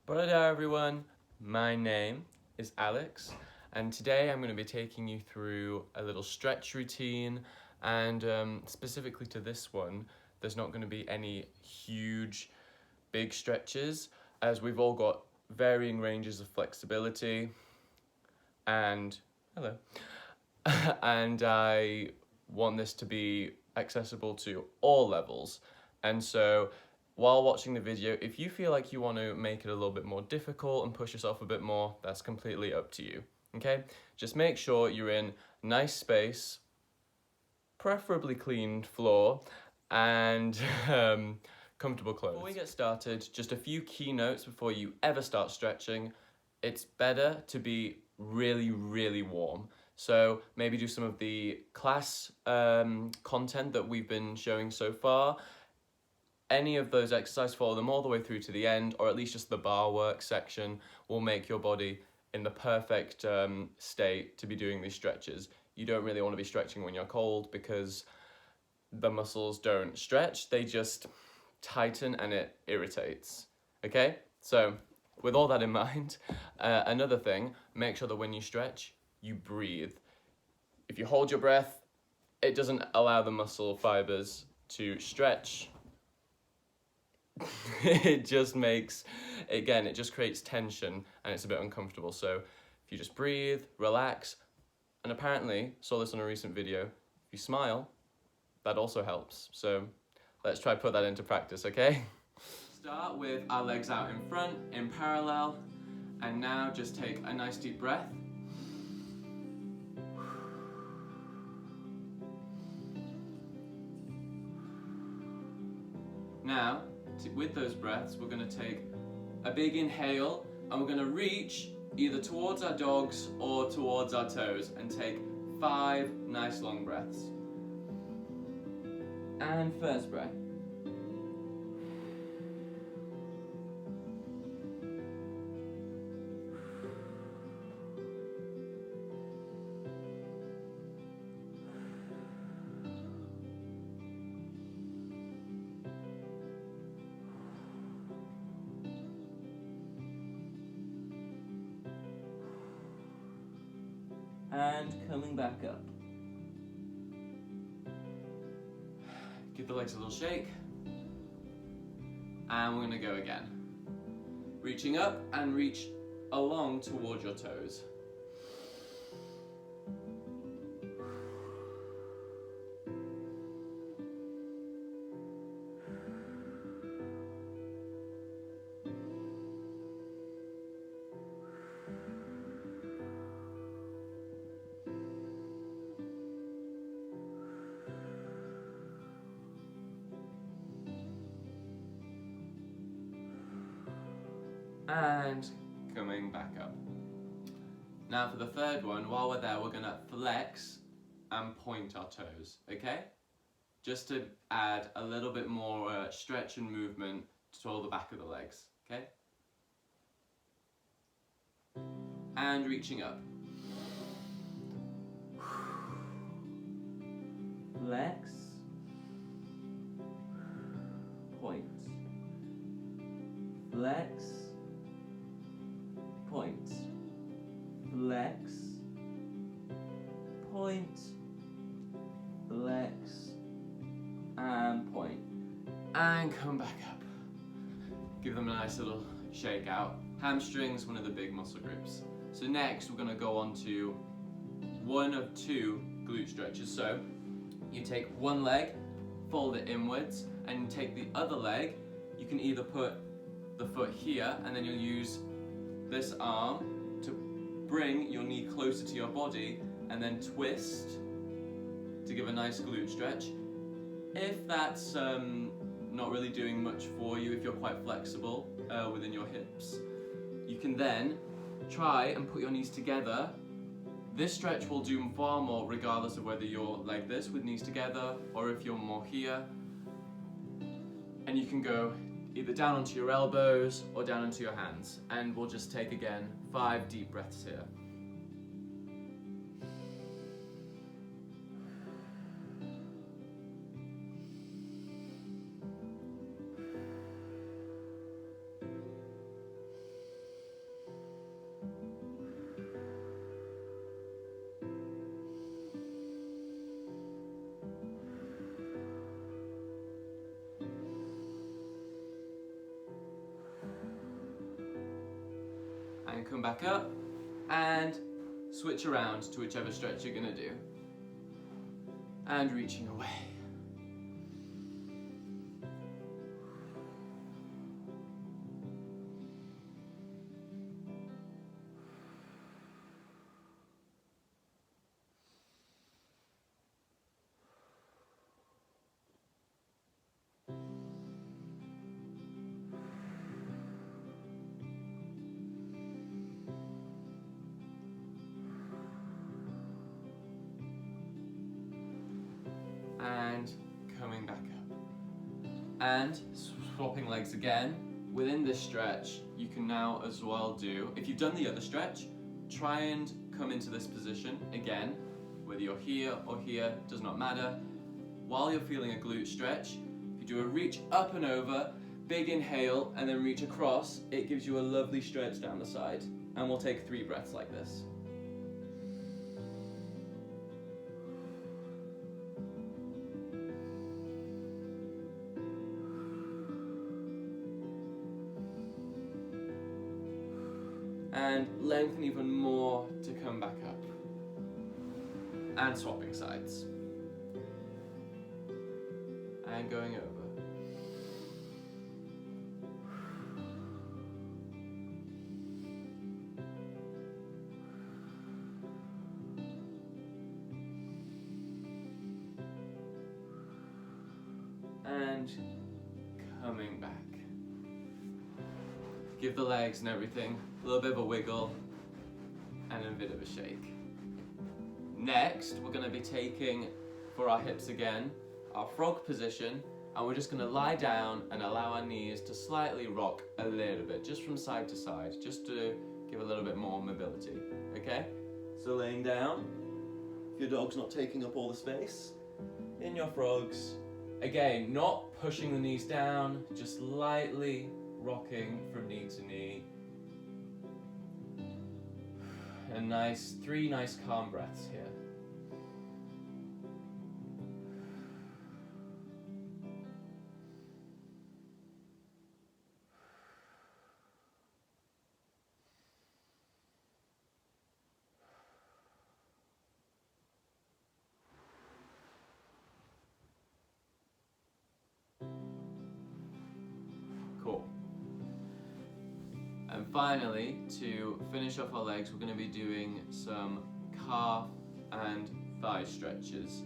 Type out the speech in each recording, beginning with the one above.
Ballet everyone, my name is Alex and today I'm going to be taking you through a little stretch routine and specifically to this one there's not going to be any huge big stretches as we've all got varying ranges of flexibility and hello and I want this to be accessible to all levels, and so while watching the video, if you feel like you want to make it a little bit more difficult and push yourself a bit more, that's completely up to you, okay? Just make sure you're in nice space, preferably clean floor, and comfortable clothes. Before we get started, just a few key notes before you ever start stretching. It's better to be really warm. So maybe do some of the class content that we've been showing so far. Any of those exercises, follow them all the way through to the end, or at least just the bar work section will make your body in the perfect state to be doing these stretches. You don't really want to be stretching when you're cold because the muscles don't stretch, they just tighten and it irritates, okay? So with all that in mind, another thing, make sure that when you stretch, you breathe. If you hold your breath, it doesn't allow the muscle fibers to stretch. It just makes, again, it just creates tension and it's a bit uncomfortable. So if you just breathe, relax, and apparently, saw this on a recent video, if you smile, that also helps. So let's try put that into practice, okay? Start with our legs out in front, in parallel, and now just take a nice deep breath. Now, with those breaths, we're going to take a big inhale and we're going to reach either towards our dogs or towards our toes and take 5 nice long breaths. And first breath. And coming back up. Give the legs a little shake. And we're going to go again. Reaching up and reach along towards your toes. And coming back up. Now for the third one, while we're there, we're going to flex and point our toes, okay? Just to add a little bit more stretch and movement to all the back of the legs, okay? And reaching up. Flex, point, flex, point, flex, point, flex, and point. And come back up. Give them a nice little shake out. Hamstrings, one of the big muscle groups. So next we're going to go on to one of 2 glute stretches. So you take one leg, fold it inwards, and take the other leg. You can either put the foot here and then you'll use this arm to bring your knee closer to your body and then twist to give a nice glute stretch. If that's not really doing much for you, if you're quite flexible within your hips, you can then try and put your knees together. This stretch will do far more regardless of whether you're like this with knees together or if you're more here. And you can go either down onto your elbows or down onto your hands. And we'll just take again 5 deep breaths here. and come back up and switch around to whichever stretch you're gonna do. And reaching away. And coming back up. And swapping legs again. Within this stretch, you can now as well do, if you've done the other stretch, try and come into this position again, whether you're here or here, does not matter. While you're feeling a glute stretch, if you do a reach up and over, big inhale, and then reach across, it gives you a lovely stretch down the side. And we'll take 3 breaths like this. And lengthen even more to come back up. And swapping sides. And going over. And coming back. Give the legs and everything a little bit of a wiggle and a bit of a shake. Next, we're going to be taking, for our hips again, our frog position, and we're just going to lie down and allow our knees to slightly rock a little bit, just from side to side, just to give a little bit more mobility, okay? So laying down, if your dog's not taking up all the space, in your frogs, again, not pushing the knees down, just lightly rocking from knee to knee. And 3 nice calm breaths here. Cool. And finally, to finish off our legs, we're going to be doing some calf and thigh stretches.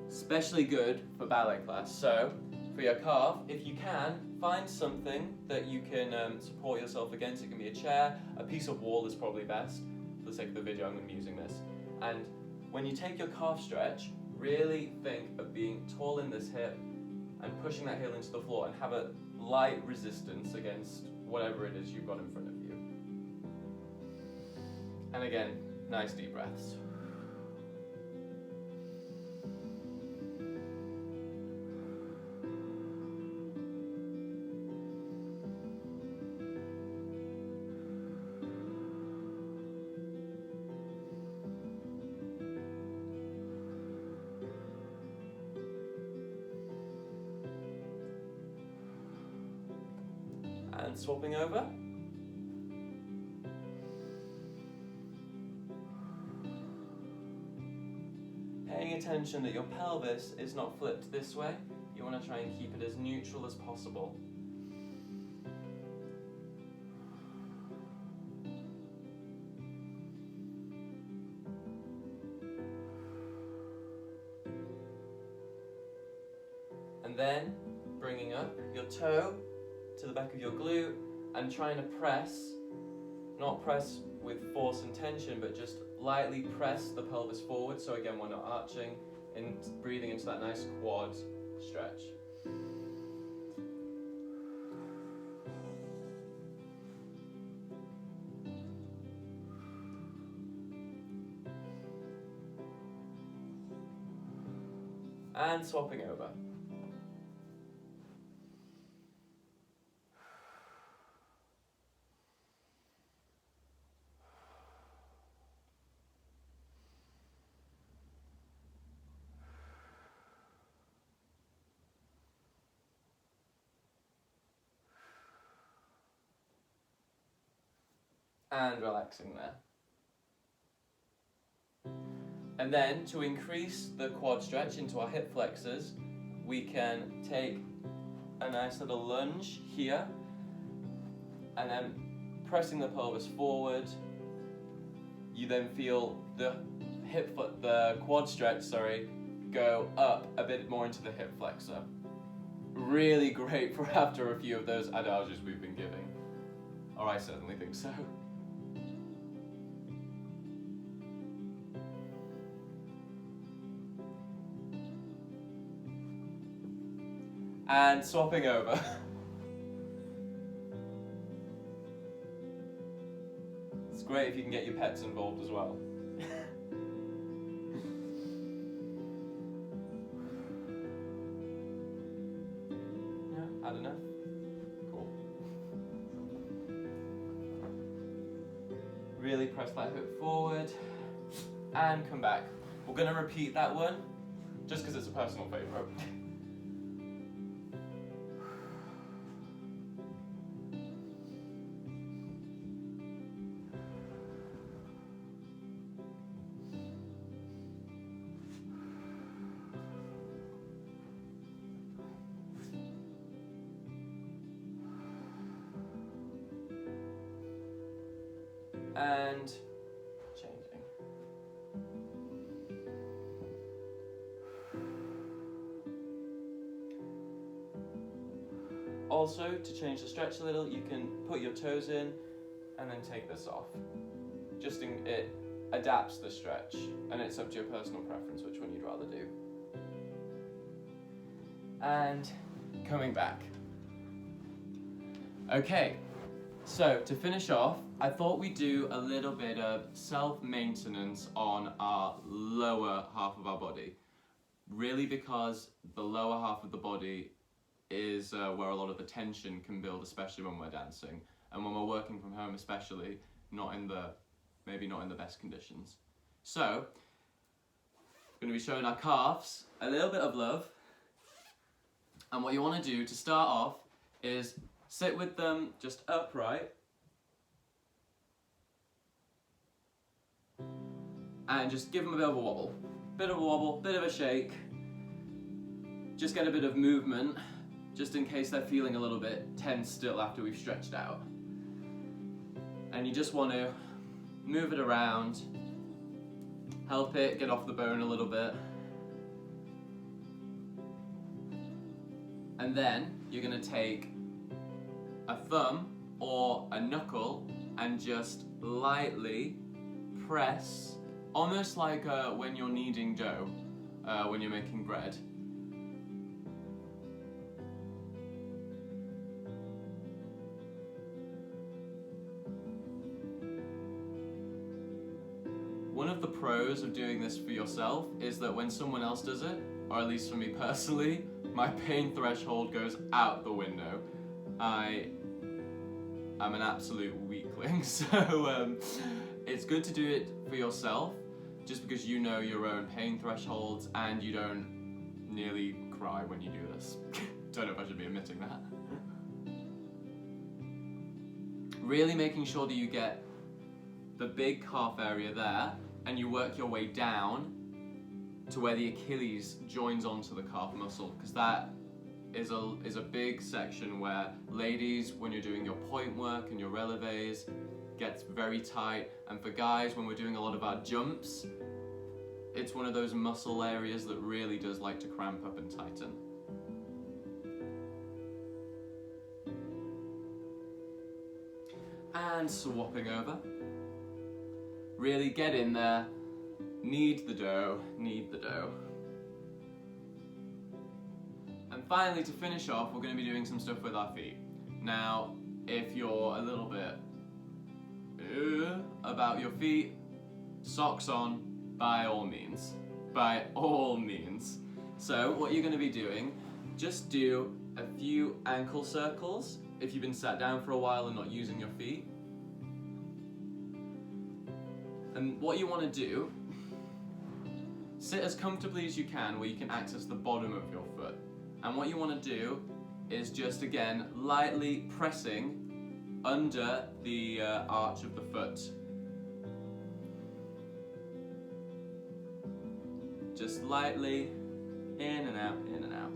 Especially good for ballet class. So, for your calf, if you can, find something that you can support yourself against. It can be a chair, a piece of wall is probably best. For the sake of the video, I'm going to be using this. And when you take your calf stretch, really think of being tall in this hip and pushing that heel into the floor and have a light resistance against whatever it is you've got in front of you. And again, nice deep breaths. And swapping over. Paying attention that your pelvis is not flipped this way. You want to try and keep it as neutral as possible. And then bringing up your toe to the back of your glute and trying to press, not press with force and tension, but just lightly press the pelvis forward. So again, we're not arching, and breathing into that nice quad stretch. And swapping over. and relaxing there. And then to increase the quad stretch into our hip flexors, we can take a nice little lunge here and then pressing the pelvis forward. You then feel the quad stretch, go up a bit more into the hip flexor. Really great for after a few of those adagios we've been giving. Or I certainly think so. And swapping over. It's great if you can get your pets involved as well. Yeah, add enough. Cool. Really press that hip forward and come back. We're going to repeat that one just because it's a personal favourite. And changing. Also, to change the stretch a little, you can put your toes in and then take this off. It adapts the stretch, and it's up to your personal preference which one you'd rather do. And coming back. Okay, so to finish off, I thought we'd do a little bit of self-maintenance on our lower half of our body. Really because the lower half of the body is where a lot of the tension can build, especially when we're dancing. And when we're working from home especially, maybe not in the best conditions. So, we're going to be showing our calves a little bit of love. And what you want to do to start off is sit with them just upright. And just give them a bit of a wobble. Bit of a wobble, bit of a shake. Just get a bit of movement, just in case they're feeling a little bit tense still after we've stretched out. And you just want to move it around, help it get off the bone a little bit. And then you're going to take a thumb or a knuckle and just lightly press, almost like when you're kneading dough, when you're making bread. One of the pros of doing this for yourself is that when someone else does it, or at least for me personally, my pain threshold goes out the window. I'm an absolute weakling, so it's good to do it for yourself, just because you know your own pain thresholds and you don't nearly cry when you do this. Don't know if I should be admitting that. Really making sure that you get the big calf area there and you work your way down to where the Achilles joins onto the calf muscle, because that is a big section where ladies, when you're doing your point work and your releves, gets very tight, and for guys, when we're doing a lot of our jumps, it's one of those muscle areas that really does like to cramp up and tighten. And swapping over. Really get in there, knead the dough, knead the dough. And finally, to finish off, we're going to be doing some stuff with our feet. Now, if you're a little bit about your feet, socks on, by all means. By all means. So, what you're going to be doing, just do a few ankle circles if you've been sat down for a while and not using your feet. And what you want to do, sit as comfortably as you can where you can access the bottom of your foot. And what you want to do is just, again, lightly pressing under the arch of the foot. Just lightly, in and out, in and out.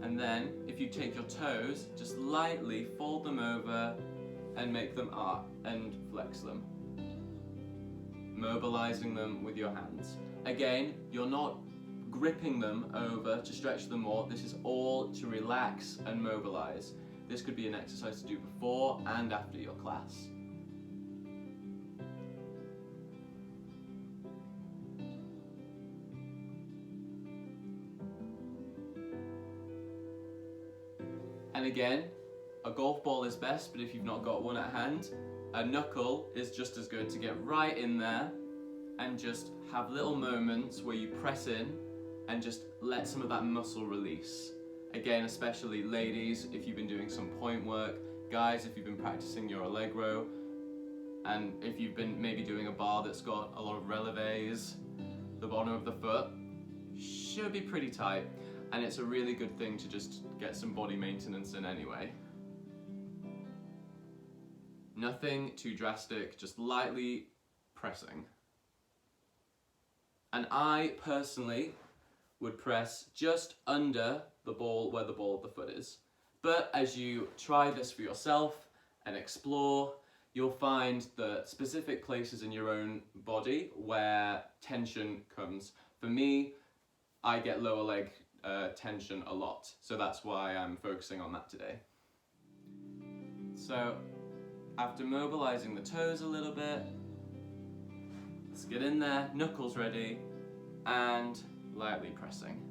And then, if you take your toes, just lightly fold them over and make them arch and flex them. Mobilizing them with your hands. Again, you're not gripping them over to stretch them more. This is all to relax and mobilize. This could be an exercise to do before and after your class. And again, a golf ball is best, but if you've not got one at hand, a knuckle is just as good to get right in there and just have little moments where you press in and just let some of that muscle release. Again, especially ladies, if you've been doing some point work, guys, if you've been practicing your allegro, and if you've been maybe doing a bar that's got a lot of releves, the bottom of the foot should be pretty tight, and it's a really good thing to just get some body maintenance in anyway. Nothing too drastic, just lightly pressing. And I personally would press just under the ball where the ball of the foot is. But as you try this for yourself and explore, you'll find the specific places in your own body where tension comes. For me, I get lower leg tension a lot, so that's why I'm focusing on that today. So, after mobilizing the toes a little bit, let's get in there, knuckles ready, and lightly pressing.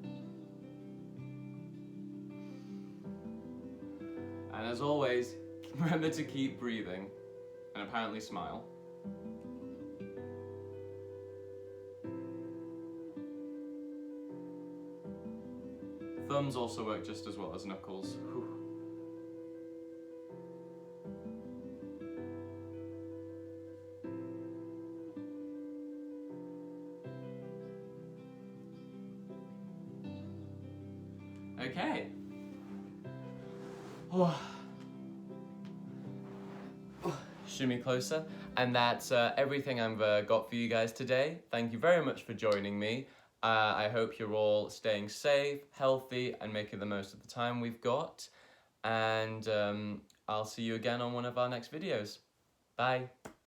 And as always, remember to keep breathing, and apparently smile. Thumbs also work just as well as knuckles. Whew. Okay. Shimmy closer. And that's everything I've got for you guys today. Thank you very much for joining me. I hope you're all staying safe, healthy, and making the most of the time we've got. And I'll see you again on one of our next videos. Bye.